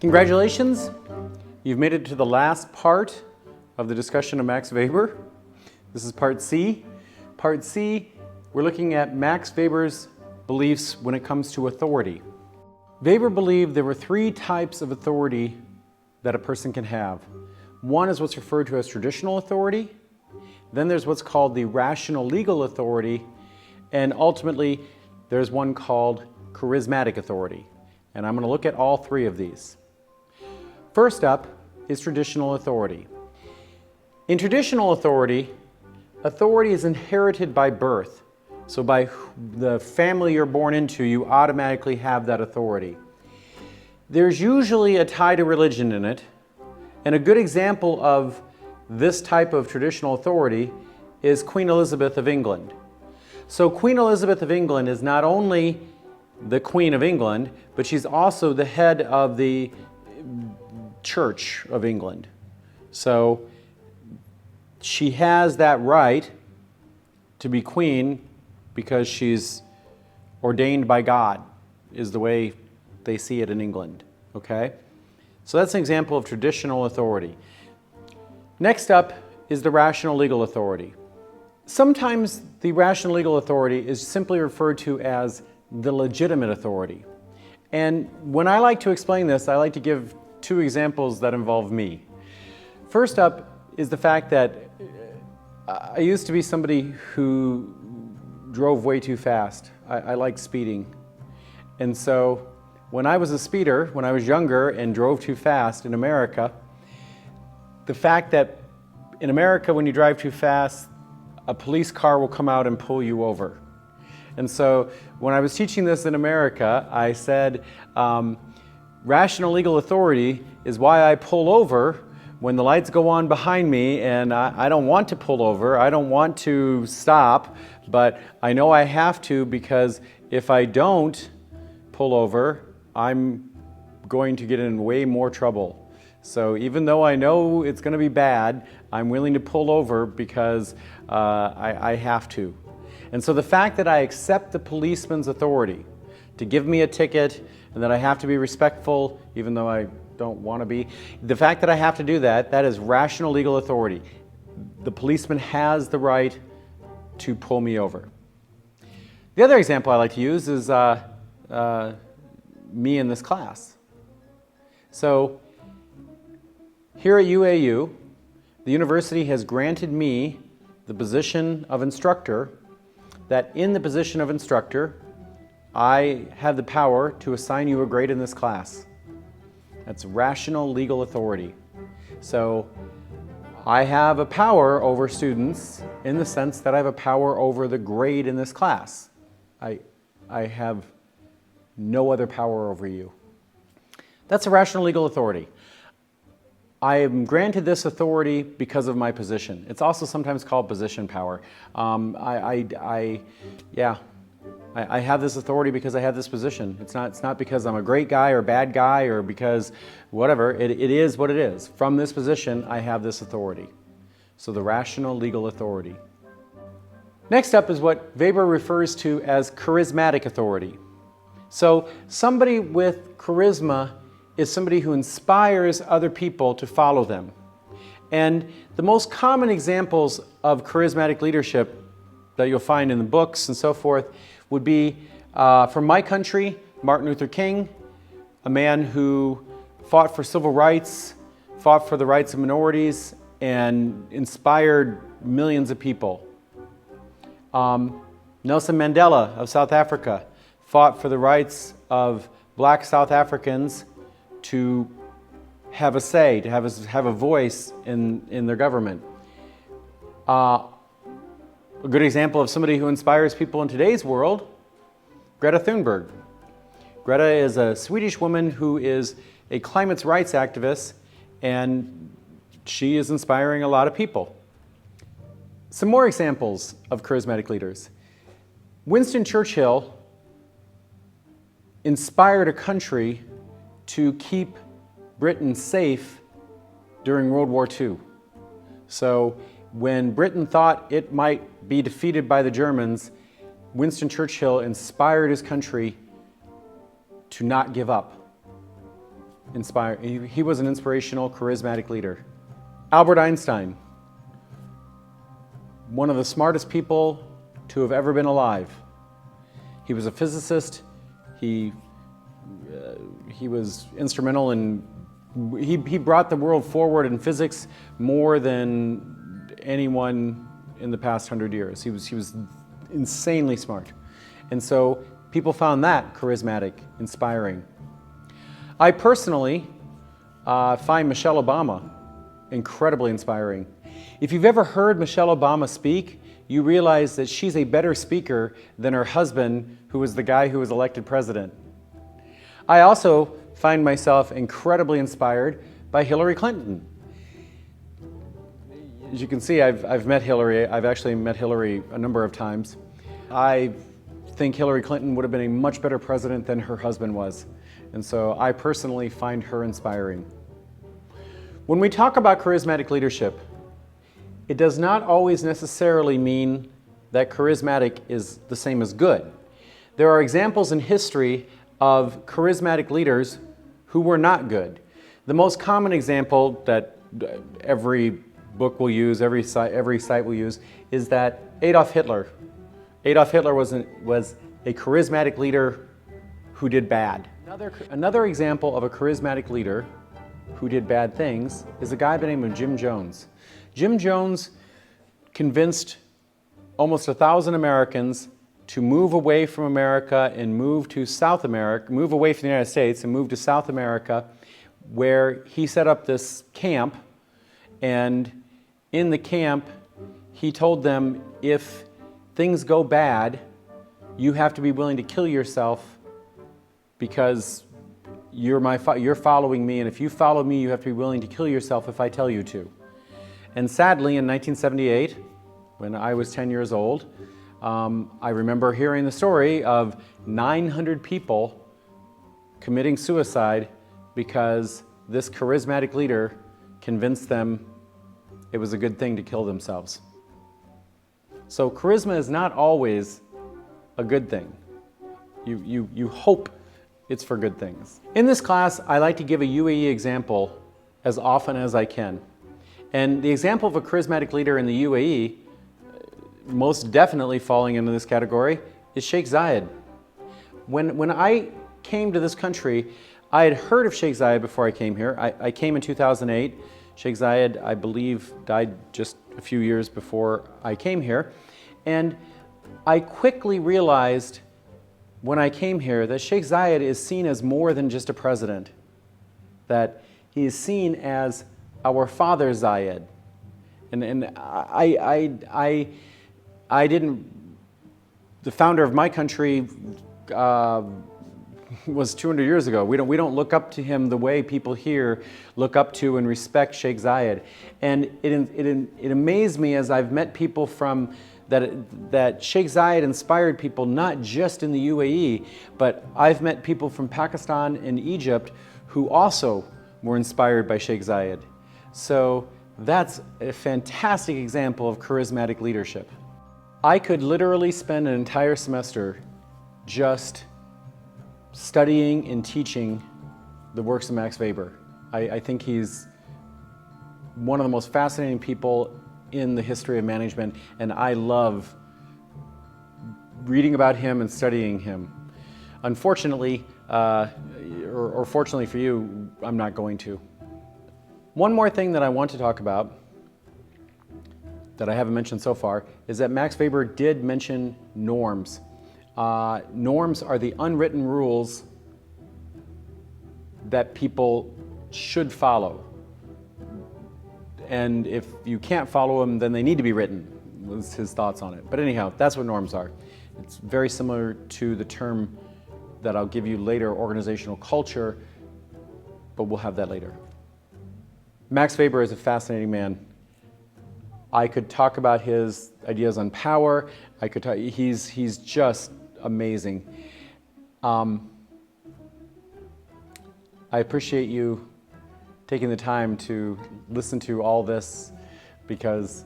Congratulations, you've made it to the last part of the discussion of Max Weber. This is part C. Part C, we're looking at Max Weber's beliefs when it comes to authority. Weber believed there were three types of authority that a person can have. One is what's referred to as traditional authority. Then there's what's called the rational legal authority. And ultimately, there's one called charismatic authority. And I'm going to look at all three of these. First up is traditional authority. In traditional authority, authority is inherited by birth. So by the family you're born into, you automatically have that authority. There's usually a tie to religion in it. And a good example of this type of traditional authority is Queen Elizabeth of England. So Queen Elizabeth of England is not only the Queen of England, but she's also the head of the Church of England. So she has that right to be queen because she's ordained by God, is the way they see it in England, okay? So that's an example of traditional authority. Next up is the rational legal authority. Sometimes the rational legal authority is simply referred to as the legitimate authority. And when I like to explain this, I like to give two examples that involve me. First up is the fact that I used to be somebody who drove way too fast. I like speeding. And so when I was a speeder, when I was younger and drove too fast in America, the fact that in America when you drive too fast, a police car will come out and pull you over. And so when I was teaching this in America, I said, rational legal authority is why I pull over when the lights go on behind me and I don't want to pull over, I don't want to stop, but I know I have to because if I don't pull over, I'm going to get in way more trouble. So even though I know it's going to be bad, I'm willing to pull over because I have to. And so the fact that I accept the policeman's authority to give me a ticket and that I have to be respectful, even though I don't want to be, the fact that I have to do that, that is rational legal authority. The policeman has the right to pull me over. The other example I like to use is me in this class. So here at UAU, the university has granted me the position of instructor, that in the position of instructor, I have the power to assign you a grade in this class. That's rational legal authority. So I have a power over students in the sense that I have a power over the grade in this class. I have no other power over you. That's a rational legal authority. I am granted this authority because of my position. It's also sometimes called position power. I have this authority because I have this position. It's not because I'm a great guy or bad guy or because whatever. It is what it is. From this position, I have this authority. So the rational legal authority. Next up is what Weber refers to as charismatic authority. So somebody with charisma is somebody who inspires other people to follow them. And the most common examples of charismatic leadership that you'll find in the books and so forth would be, from my country, Martin Luther King, a man who fought for civil rights, fought for the rights of minorities, and inspired millions of people. Nelson Mandela of South Africa fought for the rights of black South Africans to have a say, to have a voice in their government. A good example of somebody who inspires people in today's world, Greta Thunberg. Greta is a Swedish woman who is a climate rights activist, and she is inspiring a lot of people. Some more examples of charismatic leaders. Winston Churchill inspired a country to keep Britain safe during World War II. So when Britain thought it might be defeated by the Germans, Winston Churchill inspired his country to not give up. He was an inspirational, charismatic leader. Albert Einstein, one of the smartest people to have ever been alive. He was a physicist. He was instrumental in, he brought the world forward in physics more than anyone in the past 100 years. He was insanely smart. And so people found that charismatic, inspiring. I personally find Michelle Obama incredibly inspiring. If you've ever heard Michelle Obama speak, you realize that she's a better speaker than her husband, who was the guy who was elected president. I also find myself incredibly inspired by Hillary Clinton. As you can see, I've met Hillary. I've actually met Hillary a number of times. I think Hillary Clinton would have been a much better president than her husband was. And so I personally find her inspiring. When we talk about charismatic leadership, it does not always necessarily mean that charismatic is the same as good. There are examples in history of charismatic leaders who were not good. The most common example that every book will use, every site will use, is that Adolf Hitler. Adolf Hitler was a charismatic leader who did bad. Another example of a charismatic leader who did bad things is a guy by the name of Jim Jones. Jim Jones convinced almost 1,000 Americans to move away from America and move to South America, move away from the United States and move to South America, where he set up this camp. And in the camp, he told them, if things go bad, you have to be willing to kill yourself because you're following me, and if you follow me, you have to be willing to kill yourself if I tell you to. And sadly, in 1978, when I was 10 years old, I remember hearing the story of 900 people committing suicide because this charismatic leader convinced them it was a good thing to kill themselves. So charisma is not always a good thing. You hope it's for good things. In this class, I like to give a UAE example as often as I can. And the example of a charismatic leader in the UAE, most definitely falling into this category, is Sheikh Zayed. When I came to this country, I had heard of Sheikh Zayed before I came here. I came in 2008. Sheikh Zayed, I believe, died just a few years before I came here. And I quickly realized when I came here that Sheikh Zayed is seen as more than just a president, that he is seen as our father Zayed. And I didn't, the founder of my country was 200 years ago. We don't look up to him the way people here look up to and respect Sheikh Zayed. And it amazed me as I've met people from that Sheikh Zayed inspired people not just in the UAE, but I've met people from Pakistan and Egypt who also were inspired by Sheikh Zayed. So that's a fantastic example of charismatic leadership. I could literally spend an entire semester just studying and teaching the works of Max Weber. I think he's one of the most fascinating people in the history of management, and I love reading about him and studying him. Unfortunately, or fortunately for you, I'm not going to. One more thing that I want to talk about that I haven't mentioned so far is that Max Weber did mention norms. Norms are the unwritten rules that people should follow. And if you can't follow them, then they need to be written, was his thoughts on it. But anyhow, that's what norms are. It's very similar to the term that I'll give you later, organizational culture, but we'll have that later. Max Weber is a fascinating man. I could talk about his ideas on power. He's just amazing. I appreciate you taking the time to listen to all this, because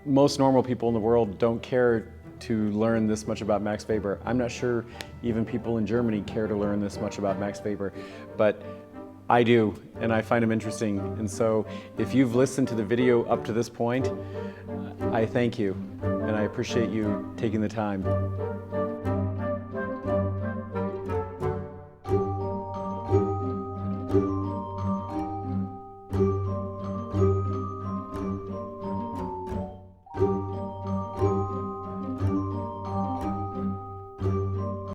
most normal people in the world don't care to learn this much about Max Weber. I'm not sure even people in Germany care to learn this much about Max Weber, but I do, and I find him interesting. And so if you've listened to the video up to this point, I thank you, and I appreciate you taking the time.